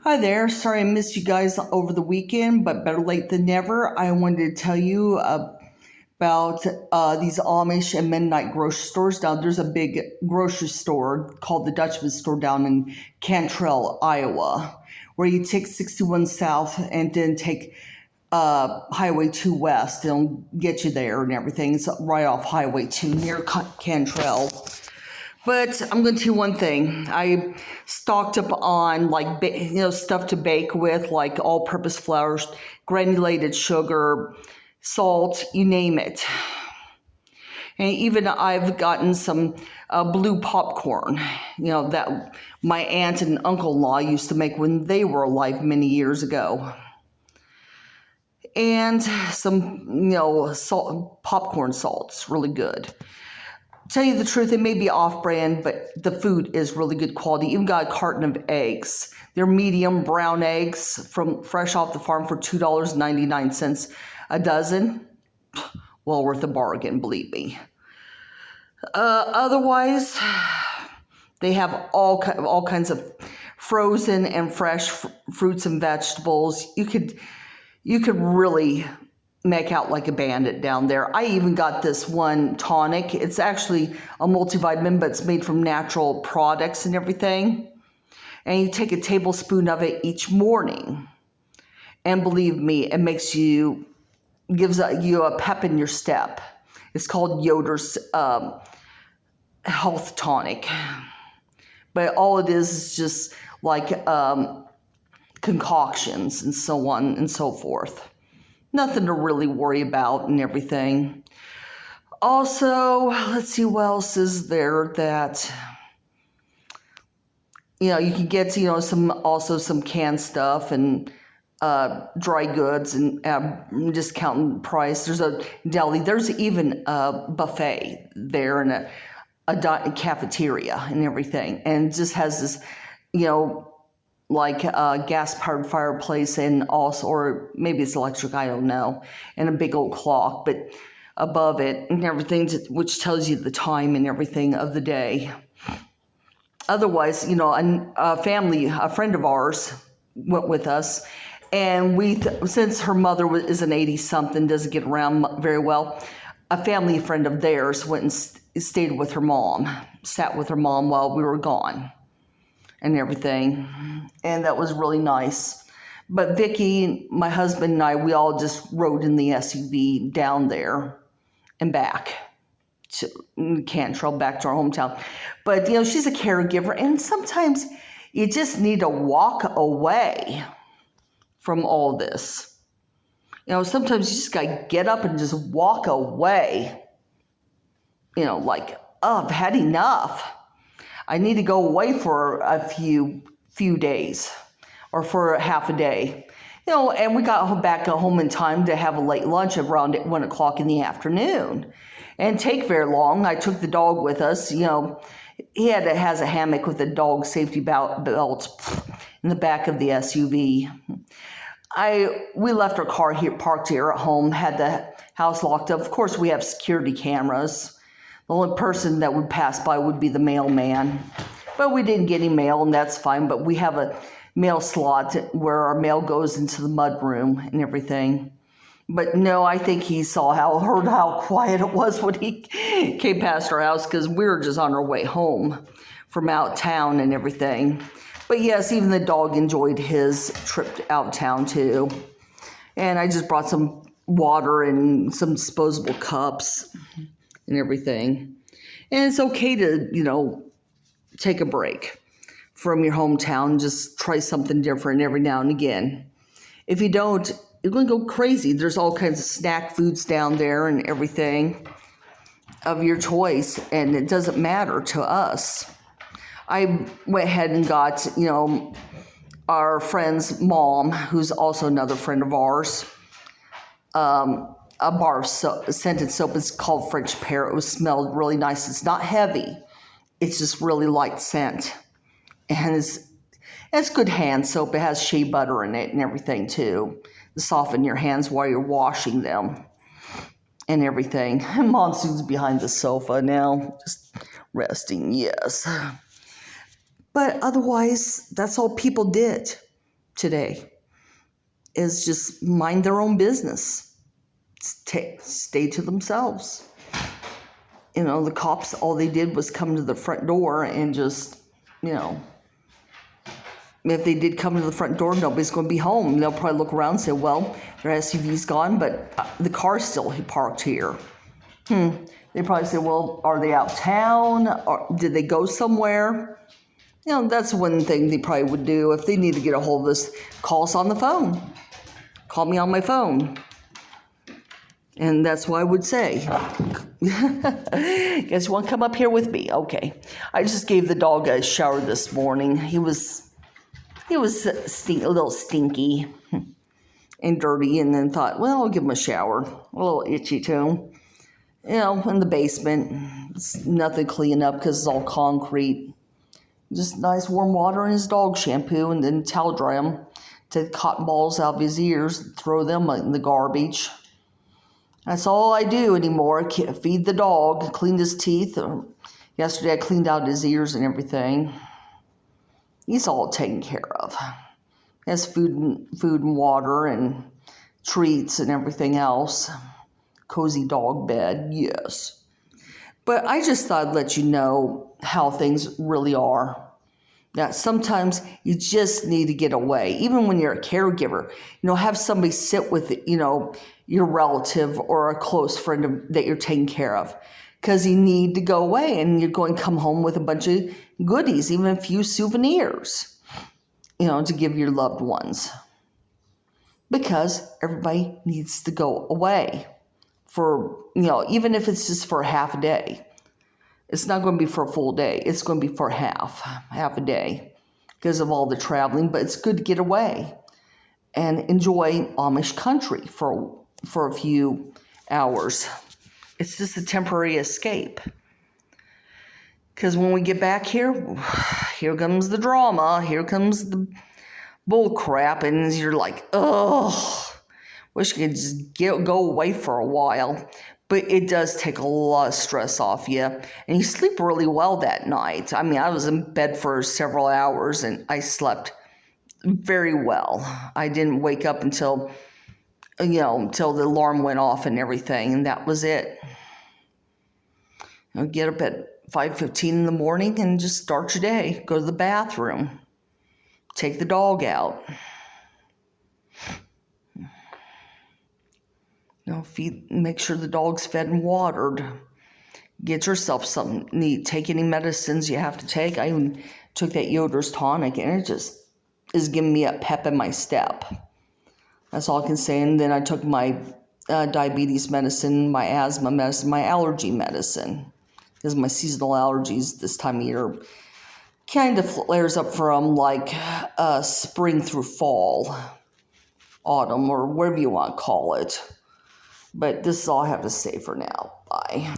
Hi there. Sorry I missed you guys over the weekend, but better late than never. I wanted to tell you about these Amish and Mennonite grocery stores. Now, there's a big grocery store called the Dutchman store down in Cantrell, Iowa, where you take 61 South and then take Highway 2 West. It'll get you there and everything. It's right off Highway 2 near Cantrell. But I'm going to tell you one thing. I stocked up on stuff to bake with, like all-purpose flours, granulated sugar, salt, you name it. And even I've gotten some blue popcorn, that my aunt and uncle-in-law used to make when they were alive many years ago. And some, popcorn salts, really good. Tell you the truth, it may be off-brand, but the food is really good quality. Even got a carton of eggs. They're medium brown eggs from fresh off the farm for $2.99 a dozen. Well worth a bargain, believe me. Otherwise, they have all kinds of frozen and fresh fruits and vegetables. You could really make out like a bandit down there. I even got this one tonic. It's actually a multivitamin, but it's made from natural products and everything. And you take a tablespoon of it each morning. And believe me, it gives you a pep in your step. It's called Yoder's Health Tonic. But all it is just like concoctions and so on and so forth. Nothing to really worry about and everything. Also, let's see what else is there that, you can get, some canned stuff and dry goods and discounted price. There's a deli. There's even a buffet there and a cafeteria and everything. And it just has this, like a gas-powered fireplace and also, or maybe it's electric, I don't know, and a big old clock, but above it and everything, which tells you the time and everything of the day. Otherwise, a friend of ours went with us, and since her mother is an 80-something, doesn't get around very well, a family friend of theirs went and stayed with her mom, sat with her mom while we were gone. And everything, and that was really nice. But Vicky, my husband, and I, we all just rode in the SUV down there and back to Cantrell, back to our hometown. But she's a caregiver, and sometimes you just need to walk away from all this. Sometimes you just gotta get up and just walk away. I've had enough. I need to go away for a few days or for half a day. And we got back home in time to have a late lunch around 1 o'clock in the afternoon. And take very long. I took the dog with us. He has a hammock with a dog safety belt in the back of the SUV. We left our car here, parked here at home, had the house locked up. Of course, we have security cameras. The only person that would pass by would be the mailman. But we didn't get any mail, and that's fine. But we have a mail slot where our mail goes into the mudroom and everything. But no, I think he heard how quiet it was when he came past our house, because we were just on our way home from out town and everything. But yes, even the dog enjoyed his trip out of town too. And I just brought some water and some disposable cups and everything. And it's okay to, take a break from your hometown, just try something different every now and again. If you don't, you're going to go crazy. There's all kinds of snack foods down there and everything of your choice, and it doesn't matter to us. I went ahead and got, our friend's mom, who's also another friend of ours, a bar scented soap. It's called French Pear. It smelled really nice. It's not heavy. It's just really light scent. And it's good hand soap. It has shea butter in it and everything too, to soften your hands while you're washing them and everything. And Monsoon's behind the sofa now, just resting, yes. But otherwise, that's all people did. today is just mind their own business. Stay to themselves. The cops, all they did was come to the front door and just, if they did come to the front door, nobody's going to be home. They'll probably look around and say, well, their SUV's gone, but the car's still parked here. They probably say, well, are they out of town? Or did they go somewhere? That's one thing they probably would do. If they need to get a hold of us, call us on the phone. Call me on my phone. And that's what I would say. Guess you want to come up here with me? Okay. I just gave the dog a shower this morning. He was a little stinky and dirty, and then thought, well, I'll give him a shower. A little itchy too. In the basement. It's nothing clean up because it's all concrete. Just nice warm water and his dog shampoo, and then towel dry him. Take cotton balls out of his ears, throw them in the garbage. That's all I do anymore. Feed the dog, clean his teeth. Yesterday I cleaned out his ears and everything. He's all taken care of. He has food and water and treats and everything else. Cozy dog bed, yes. But I just thought I'd let you know how things really are. That sometimes you just need to get away. Even when you're a caregiver, have somebody sit with, your relative or a close friend that you're taking care of. Because you need to go away and you're going to come home with a bunch of goodies, even a few souvenirs, to give your loved ones. Because everybody needs to go away for, even if it's just for half a day. It's not going to be for a full day. It's going to be for half a day because of all the traveling. But it's good to get away and enjoy Amish country for a few hours. It's just a temporary escape. Because when we get back here comes the drama. Here comes the bull crap. And you're like, oh, wish you could just go away for a while. But it does take a lot of stress off you. And you sleep really well that night. I mean, I was in bed for several hours and I slept very well. I didn't wake up until the alarm went off and everything. And that was it. Get up at 5:15 in the morning and just start your day. Go to the bathroom. Take the dog out. Make sure the dog's fed and watered. Get yourself something neat. Take any medicines you have to take. I even took that Yoder's tonic, and it just is giving me a pep in my step. That's all I can say. And then I took my diabetes medicine, my asthma medicine, my allergy medicine. Because my seasonal allergies this time of year kind of flares up from spring through fall, autumn, or whatever you want to call it. But this is all I have to say for now. Bye.